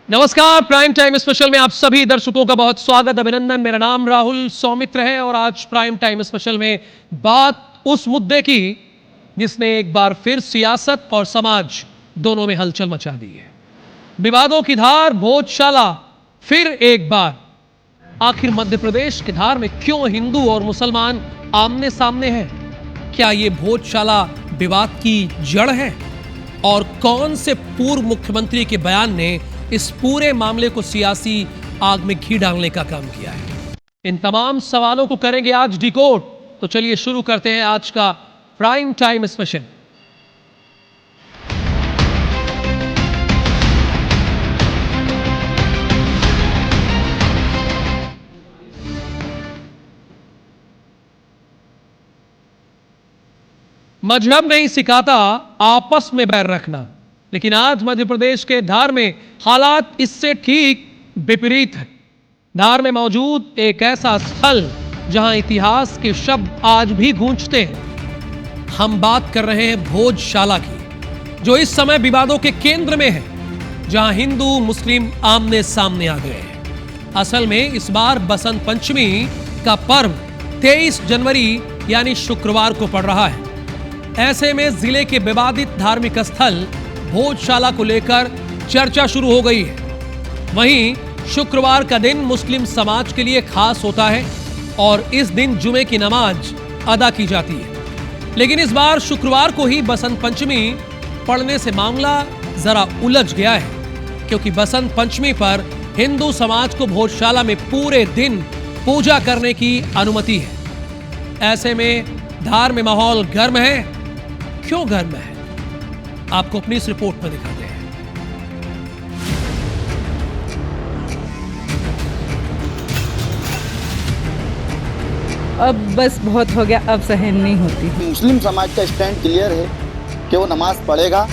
नमस्कार, prime time special में आप सभी दर्शकों का बहुत स्वागत, अभिनंदन। मेरा नाम राहुल सौमित्र है और आज प्राइम टाइम स्पेशल में बात उस मुद्दे की जिसने एक बार फिर सियासत और समाज दोनों में हलचल मचा दी है। विवादों की धार, भोजशाला फिर एक बार। आखिर मध्य प्रदेश के धार में क्यों हिंदू और मुसलमान आमने सामने हैं? क्या ये भोजशाला विवाद की जड़ है? और कौन से पूर्व मुख्यमंत्री के बयान ने इस पूरे मामले को सियासी आग में घी डालने का काम किया है? इन तमाम सवालों को करेंगे आज डिकोड। तो चलिए शुरू करते हैं आज का प्राइम टाइम स्पेशल। मजहब नहीं सिखाता आपस में बैर रखना, लेकिन आज मध्य प्रदेश के धार में हालात इससे ठीक विपरीत है। धार में मौजूद एक ऐसा स्थल जहां इतिहास के शब्द आज भी गूंजते हैं। हम बात कर रहे हैं भोजशाला की, जो इस समय विवादों के केंद्र में है, जहां हिंदू मुस्लिम आमने सामने आ गए हैं। असल में इस बार बसंत पंचमी का पर्व 23 जनवरी यानी शुक्रवार को पड़ रहा है। ऐसे में जिले के विवादित धार्मिक स्थल भोजशाला को लेकर चर्चा शुरू हो गई है। वहीं शुक्रवार का दिन मुस्लिम समाज के लिए खास होता है और इस दिन जुमे की नमाज अदा की जाती है। लेकिन इस बार शुक्रवार को ही बसंत पंचमी पड़ने से मामला जरा उलझ गया है, क्योंकि बसंत पंचमी पर हिंदू समाज को भोजशाला में पूरे दिन पूजा करने की अनुमति है। ऐसे में धार में माहौल गर्म है। क्यों गर्म है, आपको अपनी इस रिपोर्ट में दिखाते हैं। अब बस बहुत हो गया, अब सहन नहीं होती। मुस्लिम समाज का स्टैंड क्लियर है कि वो नमाज पढ़ेगा।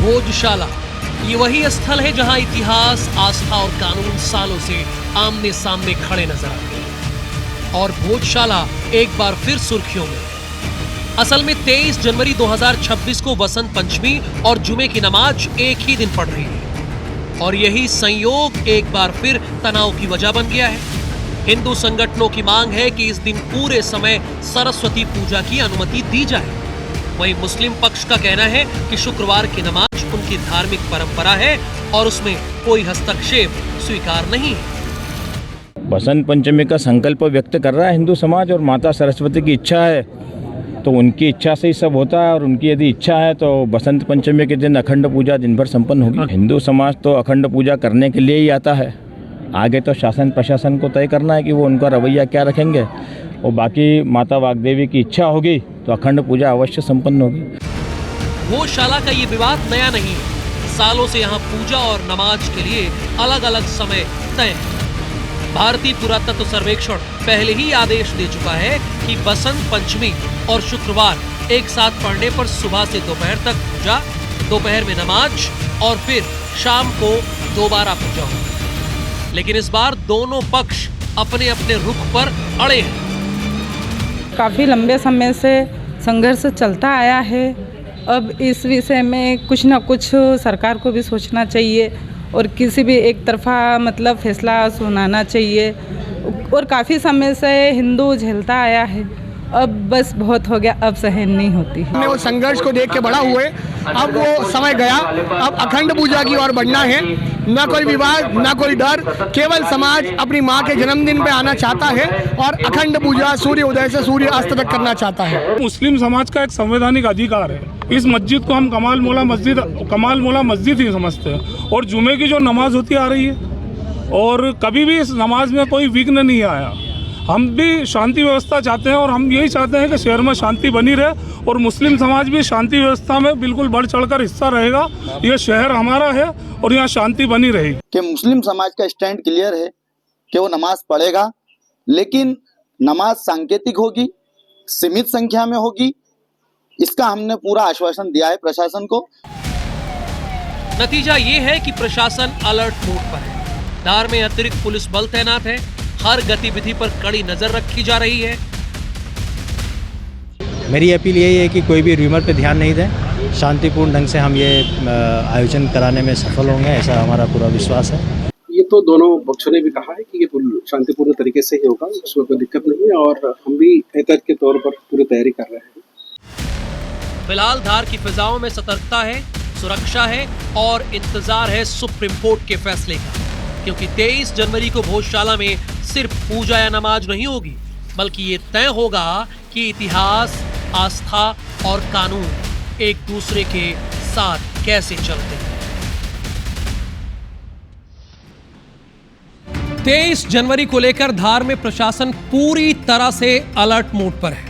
भोजशाला ये वही स्थल है जहां इतिहास, आस्था और कानून सालों से आमने सामने खड़े नजर आते हैं। और भोजशाला एक बार फिर सुर्खियों में। असल में 23 जनवरी 2026 को वसंत पंचमी और जुमे की नमाज एक ही दिन पड़ रही है, और यही संयोग एक बार फिर तनाव की वजह बन गया है। हिंदू संगठनों की मांग है कि इस दिन पूरे समय सरस्वती पूजा की अनुमति दी जाए। वहीं मुस्लिम पक्ष का कहना है कि शुक्रवार की नमाज उनकी धार्मिक परंपरा है और उसमें कोई हस्तक्षेप स्वीकार नहीं है। बसंत पंचमी का संकल्प व्यक्त कर रहा है हिंदू समाज, और माता सरस्वती की इच्छा है तो उनकी इच्छा से ही सब होता है। और उनकी यदि इच्छा है तो बसंत पंचमी के दिन अखंड पूजा दिन भर संपन्न होगी। हिंदू समाज तो अखंड पूजा करने के लिए ही आता है। आगे तो शासन प्रशासन को तय करना है कि वो उनका रवैया क्या रखेंगे, और बाकी माता वाग्देवी की इच्छा होगी तो अखंड पूजा अवश्य संपन्न होगी। भोजशाला का ये विवाद नया नहीं है। सालों से यहाँ पूजा और नमाज के लिए अलग अलग समय तय है। भारतीय पुरातत्व सर्वेक्षण पहले ही आदेश दे चुका है कि बसंत पंचमी और शुक्रवार एक साथ पड़ने पर सुबह से दोपहर तक पूजा, दोपहर में नमाज और फिर शाम को दोबारा पूजा होगी। लेकिन इस बार दोनों पक्ष अपने अपने रुख पर अड़े हैं। काफ़ी लंबे समय से संघर्ष चलता आया है। अब इस विषय में कुछ ना कुछ सरकार को भी सोचना चाहिए और किसी भी एक तरफा मतलब फैसला सुनाना चाहिए। और काफ़ी समय से हिंदू झेलता आया है। अब बस बहुत हो गया, अब सहन नहीं होती। हमने वो संघर्ष को देख के बड़ा हुए। अब वो समय गया, अब अखंड पूजा की ओर बढ़ना है। ना कोई विवाद, ना कोई डर, केवल समाज अपनी माँ के जन्मदिन पे आना चाहता है और अखंड पूजा सूर्य उदय से सूर्य अस्त तक करना चाहता है। मुस्लिम समाज का एक संवैधानिक अधिकार है। इस मस्जिद को हम कमाल मौला मस्जिद ही समझते हैं। और जुमे की जो नमाज होती आ रही है, और कभी भी इस नमाज में कोई विघ्न नहीं आया। हम भी शांति व्यवस्था चाहते हैं और हम यही चाहते हैं कि शहर में शांति बनी रहे और मुस्लिम समाज भी शांति व्यवस्था में बिल्कुल बढ़ चढ़कर हिस्सा रहेगा। यह शहर हमारा है और यहाँ शांति बनी रहेगी। कि मुस्लिम समाज का स्टैंड क्लियर है कि वो नमाज पढ़ेगा, लेकिन नमाज सांकेतिक होगी, सीमित संख्या में होगी। इसका हमने पूरा आश्वासन दिया है प्रशासन को। नतीजा ये है कि प्रशासन अलर्ट मोड पर है। धार में अतिरिक्त पुलिस बल तैनात है। हर गतिविधि पर कड़ी नजर रखी जा रही है। मेरी अपील यही है कि कोई भी र्यूमर पे ध्यान नहीं दें। शांतिपूर्ण ढंग से हम ये आयोजन कराने में सफल होंगे, ऐसा हमारा पूरा विश्वास है। ये तो दोनों पक्षों ने भी कहा है कि ये शांतिपूर्ण तरीके से ही होगा, उसमें कोई दिक्कत नहीं है और हम भी एहतियात के तौर पर पूरी तैयारी कर रहे हैं। फिलहाल धार की फिजाओं में सतर्कता है, सुरक्षा है और इंतजार है सुप्रीम कोर्ट के फैसले का, क्योंकि 23 जनवरी को भोजशाला में सिर्फ पूजा या नमाज नहीं होगी, बल्कि ये तय होगा कि इतिहास, आस्था और कानून एक दूसरे के साथ कैसे चलते हैं। 23 जनवरी को लेकर धार में प्रशासन पूरी तरह से अलर्ट मोड पर है।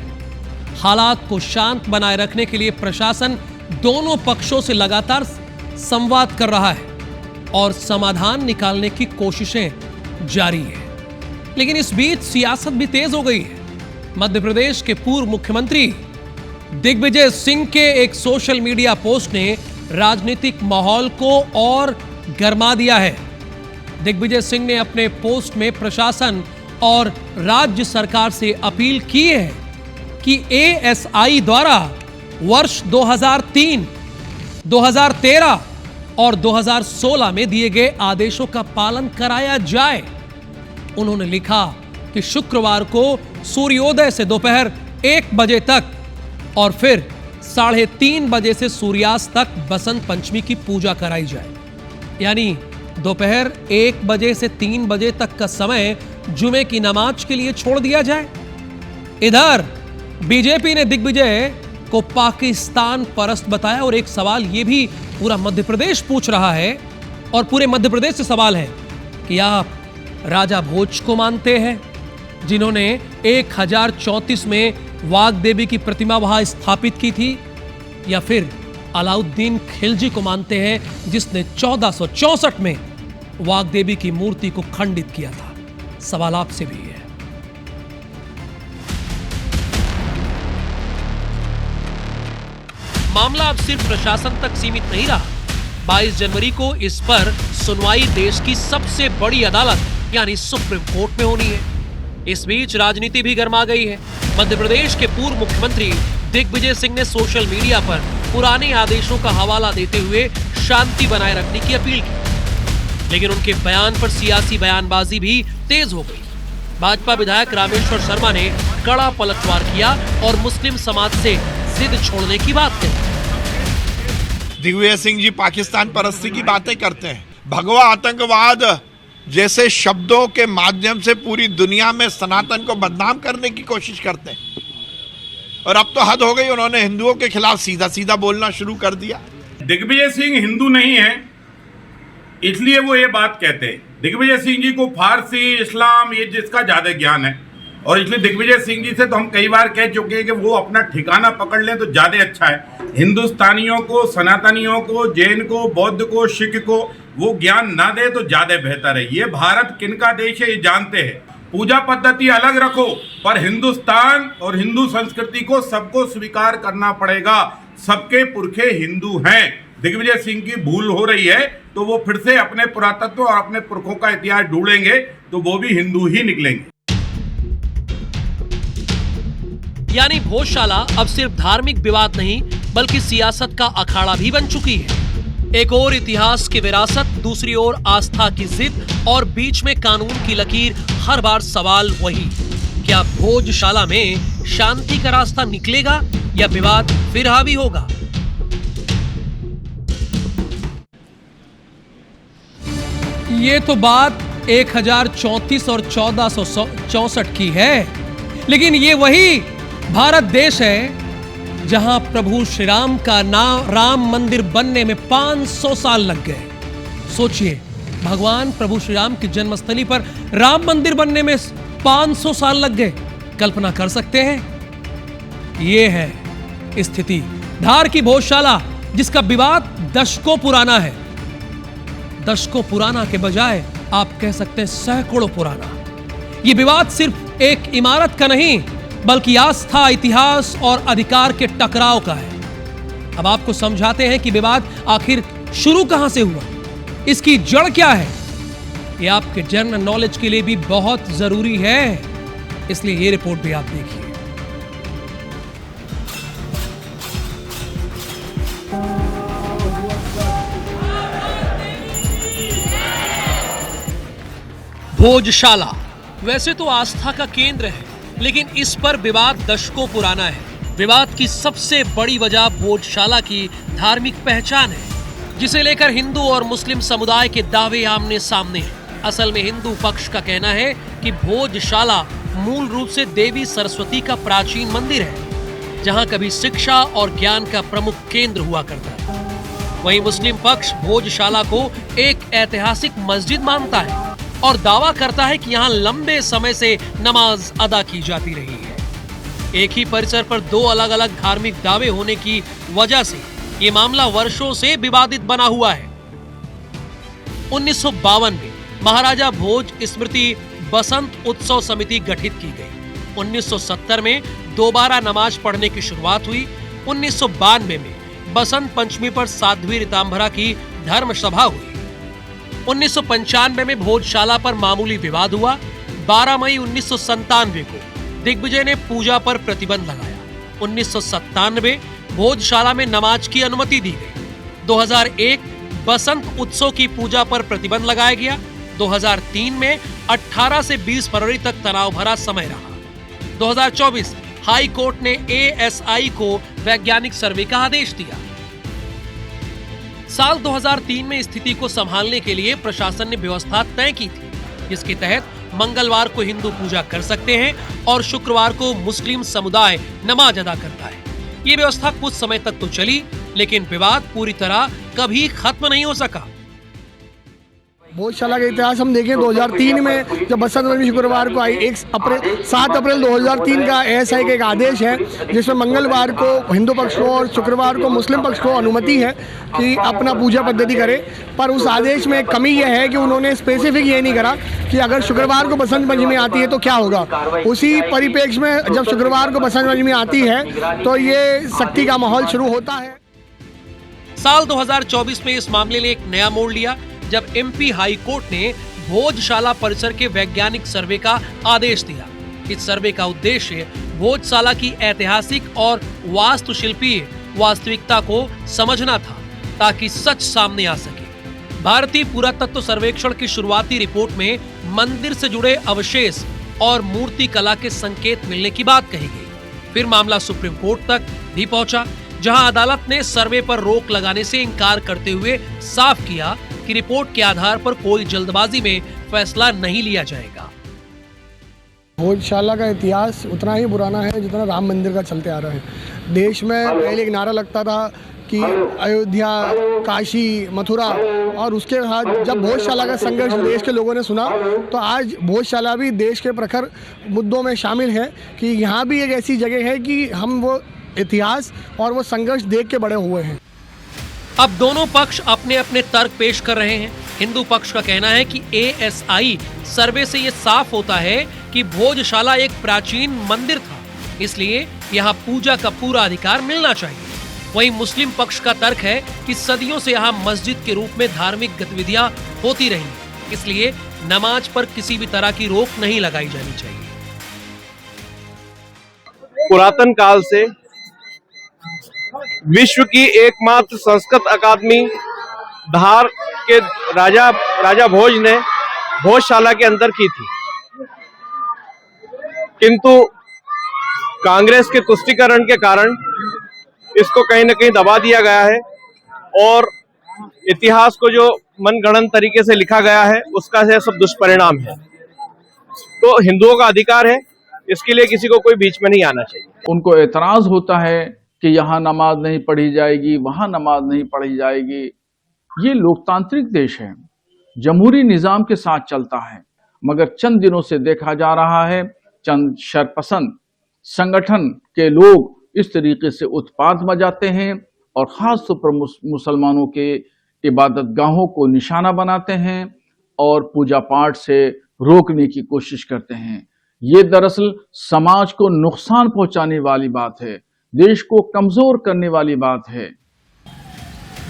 हालात को शांत बनाए रखने के लिए प्रशासन दोनों पक्षों से लगातार संवाद कर रहा है और समाधान निकालने की कोशिशें जारी है। लेकिन इस बीच सियासत भी तेज हो गई है। मध्य प्रदेश के पूर्व मुख्यमंत्री दिग्विजय सिंह के एक सोशल मीडिया पोस्ट ने राजनीतिक माहौल को और गर्मा दिया है। दिग्विजय सिंह ने अपने पोस्ट में प्रशासन और राज्य सरकार से अपील की है कि एएसआई द्वारा वर्ष 2003, 2013 और 2016 में दिए गए आदेशों का पालन कराया जाए। उन्होंने लिखा कि शुक्रवार को सूर्योदय से दोपहर 1 बजे तक और फिर 3:30 बजे से सूर्यास्त तक बसंत पंचमी की पूजा कराई जाए। यानी दोपहर 1 बजे से 3 बजे तक का समय जुमे की नमाज के लिए छोड़ दिया जाए। इधर बीजेपी ने दिग्विजय को पाकिस्तान परस्त बताया और एक सवाल यह भी पूरा मध्य प्रदेश पूछ रहा है और पूरे मध्य प्रदेश से सवाल है कि आप राजा भोज को मानते हैं, जिन्होंने 1034 में वाघ देवी की प्रतिमा वहां स्थापित की थी, या फिर अलाउद्दीन खिलजी को मानते हैं जिसने 1464 में वाघ देवी की मूर्ति को खंडित किया था। सवाल आपसे भी है। मामला अब सिर्फ प्रशासन तक सीमित नहीं रहा। 22 जनवरी को इस पर सुनवाई देश की सबसे बड़ी अदालत यानी सुप्रीम कोर्ट में होनी है। इस बीच राजनीति भी गर्मा गई है। मध्य प्रदेश के पूर्व मुख्यमंत्री दिग्विजय सिंह ने सोशल मीडिया पर पुराने आदेशों का हवाला देते हुए शांति बनाए रखने की अपील की, लेकिन उनके बयान पर सियासी बयानबाजी भी तेज हो गई। भाजपा विधायक रामेश्वर शर्मा ने कड़ा पलटवार किया और मुस्लिम समाज से जिद छोड़ने की बात कही। दिग्विजय सिंह जी पाकिस्तान परस्ती की बातें करते हैं, भगवा आतंकवाद जैसे शब्दों के माध्यम से पूरी दुनिया में सनातन को बदनाम करने की कोशिश करते हैं। और अब तो हद हो गई, उन्होंने हिंदुओं के खिलाफ सीधा सीधा बोलना शुरू कर दिया। दिग्विजय सिंह हिंदू नहीं है, इसलिए वो ये बात कहते हैं। दिग्विजय सिंह जी को फारसी, इस्लाम ये जिसका ज्यादा ज्ञान है, और इसलिए दिग्विजय सिंह जी से तो हम कई बार कह चुके हैं कि वो अपना ठिकाना पकड़ लें तो ज्यादा अच्छा है। हिंदुस्तानियों को, सनातनियों को, जैन को, बौद्ध को, सिख को वो ज्ञान ना दे तो ज्यादा बेहतर है। ये भारत किनका देश है ये जानते हैं। पूजा पद्धति अलग रखो, पर हिंदुस्तान और हिंदू संस्कृति को सबको स्वीकार करना पड़ेगा। सबके पुरखे हिंदू हैं। दिग्विजय सिंह की भूल हो रही है तो वो फिर से अपने पुरातत्व और अपने पुरखों का इतिहास ढूंढेंगे तो वो भी हिंदू ही निकलेंगे। यानी भोजशाला अब सिर्फ धार्मिक विवाद नहीं बल्कि सियासत का अखाड़ा भी बन चुकी है। एक और इतिहास की विरासत, दूसरी ओर आस्था की जिद और बीच में कानून की लकीर। हर बार सवाल वही, क्या भोजशाला में शांति का रास्ता निकलेगा या विवाद फिर हावी होगा? ये तो बात 1034 और 1464 की है, लेकिन ये वही भारत देश है जहां प्रभु श्री राम का नाम राम मंदिर बनने में 500 साल लग गए। सोचिए, भगवान प्रभु श्री राम की जन्मस्थली पर राम मंदिर बनने में 500 साल लग गए। कल्पना कर सकते हैं? यह है स्थिति धार की भोजशाला, जिसका विवाद दशकों पुराना है। दशकों पुराना के बजाय आप कह सकते हैं सैकड़ों पुराना। यह विवाद सिर्फ एक इमारत का नहीं बल्कि आस्था, इतिहास और अधिकार के टकराव का है। अब आपको समझाते हैं कि विवाद आखिर शुरू कहां से हुआ, इसकी जड़ क्या है। ये आपके जनरल नॉलेज के लिए भी बहुत जरूरी है, इसलिए ये रिपोर्ट भी आप देखिए। भोजशाला वैसे तो आस्था का केंद्र है, लेकिन इस पर विवाद दशकों पुराना है। विवाद की सबसे बड़ी वजह भोजशाला की धार्मिक पहचान है, जिसे लेकर हिंदू और मुस्लिम समुदाय के दावे आमने सामने हैं। असल में हिंदू पक्ष का कहना है कि भोजशाला मूल रूप से देवी सरस्वती का प्राचीन मंदिर है, जहां कभी शिक्षा और ज्ञान का प्रमुख केंद्र हुआ करता था। वहीं मुस्लिम पक्ष भोजशाला को एक ऐतिहासिक मस्जिद मानता है और दावा करता है कि यहाँ लंबे समय से नमाज अदा की जाती रही है। एक ही परिसर पर दो अलग अलग धार्मिक दावे होने की वजह से ये मामला वर्षों से विवादित बना हुआ है। 1952 में महाराजा भोज स्मृति बसंत उत्सव समिति गठित की गई। 1970 में दोबारा नमाज पढ़ने की शुरुआत हुई। 1992 में बसंत पंचमी पर साध्वी ऋतांबरा की धर्म सभा हुई। 1995 में भोजशाला पर मामूली विवाद हुआ। 12 मई 1997 को दिग्विजय ने पूजा पर प्रतिबंध लगाया। 1997 भोजशाला में नमाज की अनुमति दी गई। 2001 बसंत उत्सव की पूजा पर प्रतिबंध लगाया गया। 2003 में 18 से 20 फरवरी तक तनाव भरा समय रहा। 2024 हाई कोर्ट ने ASI को वैज्ञानिक सर्वे का आदेश दिया। साल 2003 में स्थिति को संभालने के लिए प्रशासन ने व्यवस्था तय की थी, जिसके तहत मंगलवार को हिंदू पूजा कर सकते हैं और शुक्रवार को मुस्लिम समुदाय नमाज अदा करता है। ये व्यवस्था कुछ समय तक तो चली, लेकिन विवाद पूरी तरह कभी खत्म नहीं हो सका। भोजशाला का इतिहास हम देखें, 2003 में जब बसंत पंचमी शुक्रवार को आई, 7 अप्रैल 2003 का ASI का एक आदेश है, जिसमें मंगलवार को हिंदू पक्ष को और शुक्रवार को मुस्लिम पक्ष को अनुमति है कि अपना पूजा पद्धति करे। पर उस आदेश में एक कमी यह है कि उन्होंने स्पेसिफिक ये नहीं करा कि अगर शुक्रवार को बसंत पंचमी आती है तो क्या होगा। उसी परिप्रेक्ष्य में जब शुक्रवार को बसंत पंचमी आती है तो ये सख्ती का माहौल शुरू होता है। साल 2024 में इस मामले ने एक नया मोड़ लिया, जब MP हाई कोर्ट ने भोजशाला परिसर के वैज्ञानिक सर्वे का आदेश दिया। इस सर्वे का उद्देश्य भोजशाला की ऐतिहासिक और वास्तुशिल्पीय वास्तविकता को समझना था, ताकि सच सामने आ सके। भारतीय पुरातत्व सर्वेक्षण की शुरुआती रिपोर्ट में मंदिर से जुड़े अवशेष और मूर्ति कला के संकेत मिलने की बात कही गई। फिर मामला सुप्रीम कोर्ट तक भी पहुंचा, जहां अदालत ने सर्वे पर रोक लगाने से इनकार करते हुए साफ किया कि रिपोर्ट के आधार पर कोई जल्दबाजी में फैसला नहीं लिया जाएगा। भोजशाला का इतिहास उतना ही पुराना है जितना राम मंदिर का चलते आ रहा है। देश में पहले एक नारा लगता था कि अयोध्या, काशी, मथुरा, और उसके बाद जब भोजशाला का संघर्ष देश के लोगों ने सुना तो आज भोजशाला भी देश के प्रखर मुद्दों में शामिल है कि यहाँ भी एक ऐसी जगह है कि हम वो इतिहास और वो संघर्ष देख के बड़े हुए हैं। अब दोनों पक्ष अपने अपने तर्क पेश कर रहे हैं। हिंदू पक्ष का कहना है कि ASI सर्वे से ये साफ होता है कि भोजशाला एक प्राचीन मंदिर था, इसलिए यहाँ पूजा का पूरा अधिकार मिलना चाहिए। वहीं मुस्लिम पक्ष का तर्क है कि सदियों से यहाँ मस्जिद के रूप में धार्मिक गतिविधियां होती रही, इसलिए नमाज पर किसी भी तरह की रोक नहीं लगाई जानी चाहिए। पुरातन काल से विश्व की एकमात्र संस्कृत अकादमी धार के राजा भोज ने भोजशाला के अंदर की थी, किंतु कांग्रेस के तुष्टीकरण के कारण इसको कहीं न कहीं दबा दिया गया है और इतिहास को जो मनगढ़ंत तरीके से लिखा गया है उसका यह सब दुष्परिणाम है। तो हिंदुओं का अधिकार है, इसके लिए किसी को कोई बीच में नहीं आना चाहिए। उनको एतराज होता है कि यहाँ नमाज नहीं पढ़ी जाएगी, वहाँ नमाज नहीं पढ़ी जाएगी। ये लोकतांत्रिक देश है, जमहूरी निजाम के साथ चलता है, मगर चंद दिनों से देखा जा रहा है चंद शरपसंद संगठन के लोग इस तरीके से उत्पात मचाते हैं और खास तौर पर मुसलमानों के इबादत गाहों को निशाना बनाते हैं और पूजा पाठ से रोकने की कोशिश करते हैं। ये दरअसल समाज को नुकसान पहुंचाने वाली बात है, देश को कमजोर करने वाली बात है।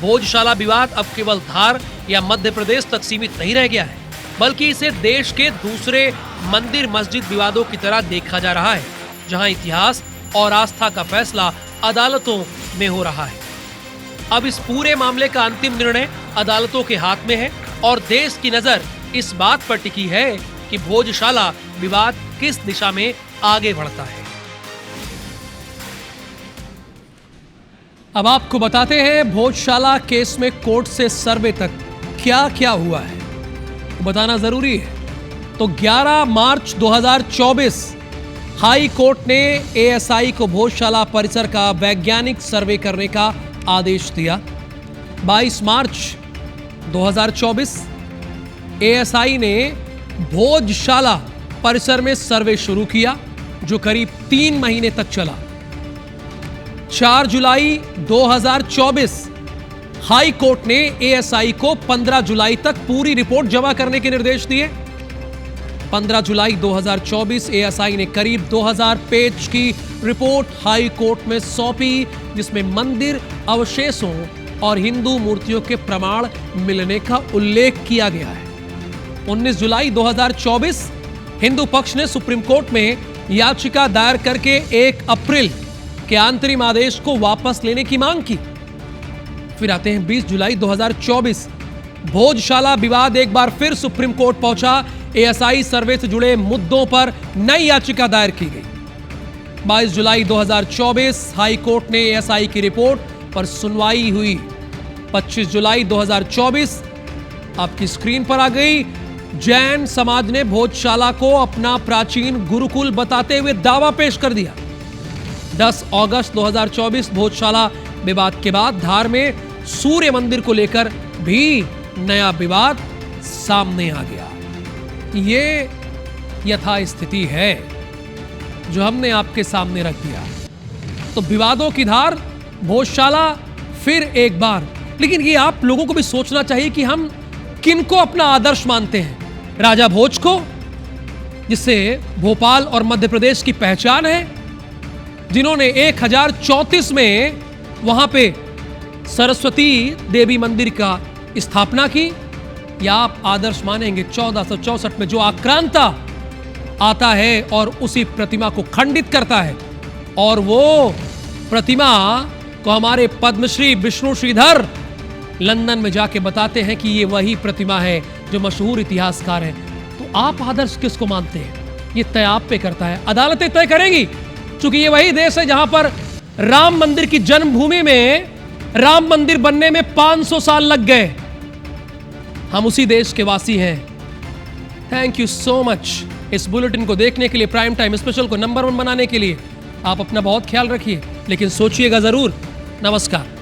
भोजशाला विवाद अब केवल धार या मध्य प्रदेश तक सीमित नहीं रह गया है। बल्कि इसे देश के दूसरे मंदिर मस्जिद विवादों की तरह देखा जा रहा है, जहां इतिहास और आस्था का फैसला अदालतों में हो रहा है। अब इस पूरे मामले का अंतिम निर्णय अदालतों के हाथ में है और देश की नजर इस बात पर टिकी है कि भोजशाला विवाद किस दिशा में आगे बढ़ता है। अब आपको बताते हैं भोजशाला केस में कोर्ट से सर्वे तक क्या क्या हुआ है, तो बताना जरूरी है। तो 11 मार्च 2024 हाई कोर्ट ने एएसआई को भोजशाला परिसर का वैज्ञानिक सर्वे करने का आदेश दिया। 22 मार्च 2024 एएसआई ने भोजशाला परिसर में सर्वे शुरू किया, जो करीब 3 महीने तक चला। 4 जुलाई 2024 हाई कोर्ट ने एएसआई को 15 जुलाई तक पूरी रिपोर्ट जमा करने के निर्देश दिए। 15 जुलाई 2024 एएसआई ने करीब 2000 पेज की रिपोर्ट हाई कोर्ट में सौंपी, जिसमें मंदिर अवशेषों और हिंदू मूर्तियों के प्रमाण मिलने का उल्लेख किया गया है। 19 जुलाई 2024 हिंदू पक्ष ने सुप्रीम कोर्ट में याचिका दायर करके 1 अप्रैल के अंतरिम आदेश को वापस लेने की मांग की। फिर आते हैं 20 जुलाई 2024 भोजशाला विवाद एक बार फिर सुप्रीम कोर्ट पहुंचा। एएसआई सर्वे से जुड़े मुद्दों पर नई याचिका दायर की गई। 22 जुलाई 2024 हाई कोर्ट ने एएसआई की रिपोर्ट पर सुनवाई हुई। 25 जुलाई 2024 आपकी स्क्रीन पर आ गई। जैन समाज ने भोजशाला को अपना प्राचीन गुरुकुल बताते हुए दावा पेश कर दिया। 10 अगस्त 2024 भोजशाला विवाद के बाद धार में सूर्य मंदिर को लेकर भी नया विवाद सामने आ गया। ये यथास्थिति है जो हमने आपके सामने रख दिया। तो विवादों की धार, भोजशाला फिर एक बार। लेकिन ये आप लोगों को भी सोचना चाहिए कि हम किनको अपना आदर्श मानते हैं। राजा भोज को, जिससे भोपाल और मध्य प्रदेश की पहचान है, जिन्होंने 1034 में वहां पे सरस्वती देवी मंदिर का स्थापना की, या आप आदर्श मानेंगे 1464 में जो आक्रांता आता है और उसी प्रतिमा को खंडित करता है, और वो प्रतिमा को हमारे पद्मश्री विष्णु श्रीधर लंदन में जाके बताते हैं कि ये वही प्रतिमा है जो मशहूर इतिहासकार है। तो आप आदर्श किसको मानते हैं, ये तय आप पे करता है, अदालतें तय करेंगी। क्योंकि ये वही देश है जहां पर राम मंदिर की जन्मभूमि में राम मंदिर बनने में 500 साल लग गए। हम उसी देश के वासी हैं। थैंक यू सो मच इस बुलेटिन को देखने के लिए, प्राइम टाइम स्पेशल को नंबर 1 बनाने के लिए। आप अपना बहुत ख्याल रखिए, लेकिन सोचिएगा जरूर। नमस्कार।